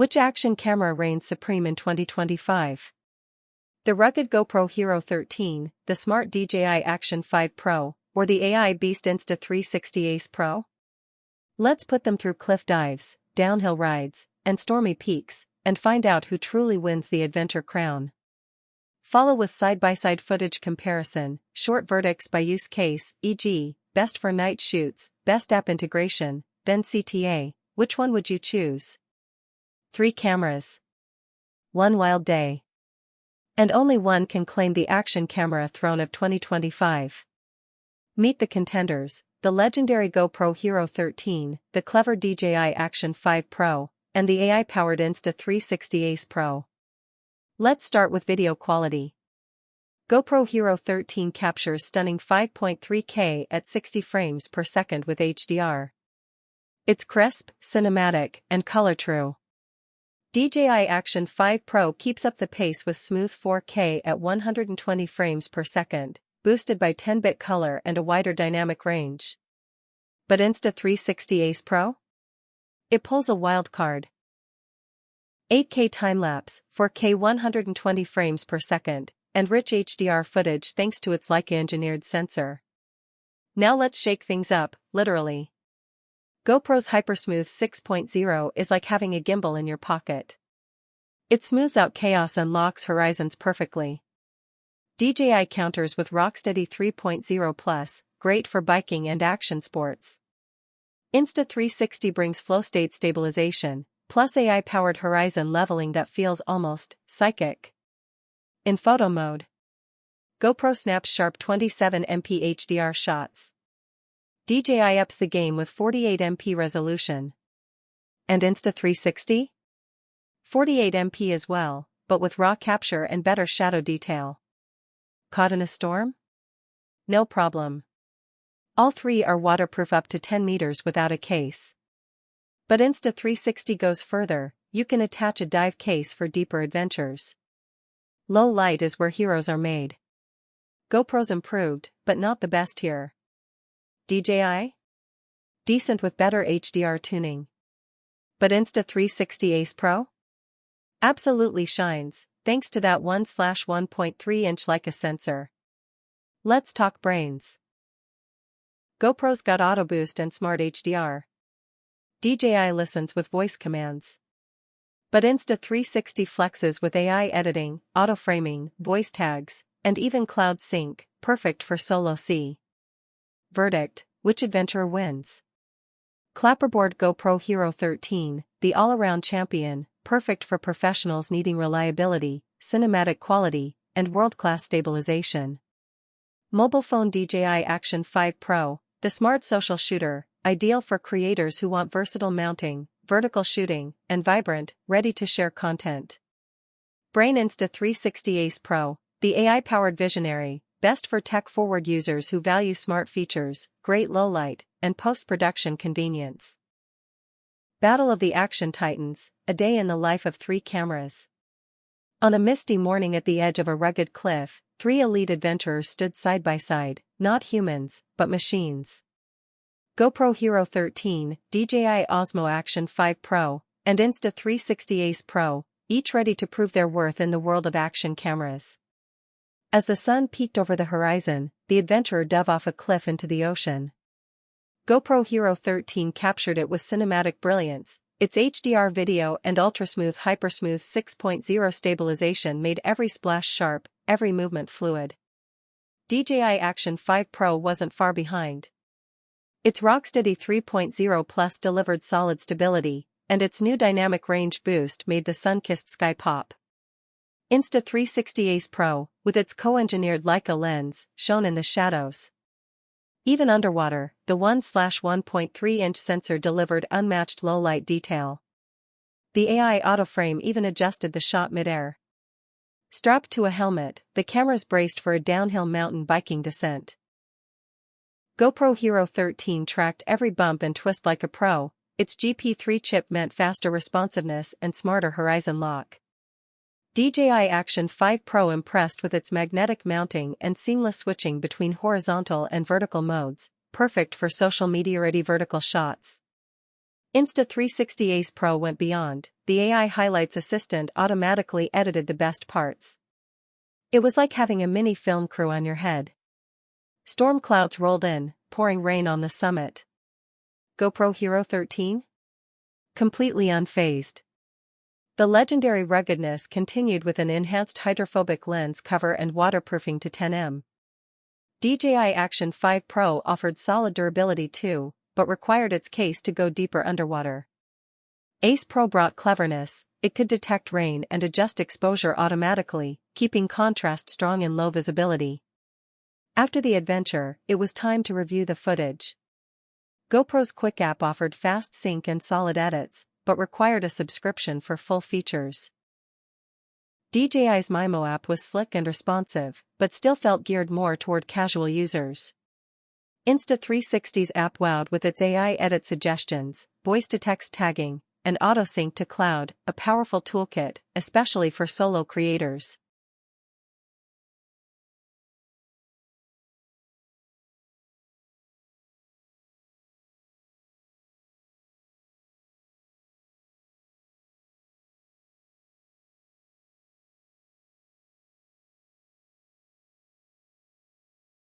Which action camera reigns supreme in 2025? The rugged GoPro Hero 13, the smart DJI Action 5 Pro, or the AI beast Insta360 Ace Pro? Let's put them through cliff dives, downhill rides, and stormy peaks, and find out who truly wins the adventure crown. Follow with side-by-side footage comparison, short verdicts by use case, e.g., best for night shoots, best app integration, then CTA. Which one would you choose? 3 cameras. One wild day. And only one can claim the action camera throne of 2025. Meet the contenders, the legendary GoPro Hero 13, the clever DJI Action 5 Pro, and the AI-powered Insta360 Ace Pro. Let's start with video quality. GoPro Hero 13 captures stunning 5.3K at 60 frames per second with HDR. It's crisp, cinematic, and color-true. DJI Action 5 Pro keeps up the pace with smooth 4K at 120 frames per second, boosted by 10-bit color and a wider dynamic range. But Insta360 Ace Pro? It pulls a wild card. 8K time-lapse, 4K 120 frames per second, and rich HDR footage thanks to its Leica-engineered sensor. Now let's shake things up, literally. GoPro's Hypersmooth 6.0 is like having a gimbal in your pocket. It smooths out chaos and locks horizons perfectly. DJI counters with Rocksteady 3.0 Plus, great for biking and action sports. Insta360 brings flow state stabilization, plus AI-powered horizon leveling that feels almost psychic. In photo mode, GoPro snaps sharp 27MP HDR shots. DJI ups the game with 48MP resolution. And Insta360? 48MP as well, but with raw capture and better shadow detail. Caught in a storm? No problem. All 3 are waterproof up to 10 meters without a case. But Insta360 goes further, you can attach a dive case for deeper adventures. Low light is where heroes are made. GoPro's improved, but not the best here. DJI? Decent with better HDR tuning. But Insta360 Ace Pro? Absolutely shines, thanks to that 1/1.3-inch Leica sensor. Let's talk brains. GoPro's got auto boost and smart HDR. DJI listens with voice commands. But Insta360 flexes with AI editing, auto framing, voice tags, and even cloud sync, perfect for solo C. Verdict: which adventurer wins? Clapperboard GoPro Hero 13, the all-around champion, perfect for professionals needing reliability, cinematic quality, and world-class stabilization. Mobile phone DJI Action 5 Pro, the smart social shooter, ideal for creators who want versatile mounting, vertical shooting, and vibrant, ready-to-share content. Brain Insta360 Ace Pro, the AI-powered visionary, best for tech-forward users who value smart features, great low-light, and post-production convenience. Battle of the Action Titans, a day in the life of 3 cameras. On a misty morning at the edge of a rugged cliff, 3 elite adventurers stood side by side, not humans, but machines. GoPro Hero 13, DJI Osmo Action 5 Pro, and Insta360 Ace Pro, each ready to prove their worth in the world of action cameras. As the sun peeked over the horizon, the adventurer dove off a cliff into the ocean. GoPro Hero 13 captured it with cinematic brilliance. Its HDR video and ultra-smooth Hypersmooth 6.0 stabilization made every splash sharp, every movement fluid. DJI Action 5 Pro wasn't far behind. Its Rocksteady 3.0 Plus delivered solid stability, and its new dynamic range boost made the sun-kissed sky pop. Insta360 Ace Pro, with its co-engineered Leica lens, shone in the shadows. Even underwater, the 1/1.3-inch sensor delivered unmatched low-light detail. The AI autoframe even adjusted the shot mid-air. Strapped to a helmet, the cameras braced for a downhill mountain biking descent. GoPro Hero 13 tracked every bump and twist like a pro. Its GP3 chip meant faster responsiveness and smarter horizon lock. DJI Action 5 Pro impressed with its magnetic mounting and seamless switching between horizontal and vertical modes, perfect for social media-ready vertical shots. Insta360 Ace Pro went beyond. The AI Highlights Assistant automatically edited the best parts. It was like having a mini film crew on your head. Storm clouds rolled in, pouring rain on the summit. GoPro Hero 13? Completely unfazed. The legendary ruggedness continued with an enhanced hydrophobic lens cover and waterproofing to 10mm. DJI Action 5 Pro offered solid durability too, but required its case to go deeper underwater. Ace Pro brought cleverness. It could detect rain and adjust exposure automatically, keeping contrast strong in low visibility. After the adventure, it was time to review the footage. GoPro's Quick app offered fast sync and solid edits, but required a subscription for full features. DJI's Mimo app was slick and responsive, but still felt geared more toward casual users. Insta360's app wowed with its AI edit suggestions, voice-to-text tagging, and auto-sync to cloud, a powerful toolkit, especially for solo creators.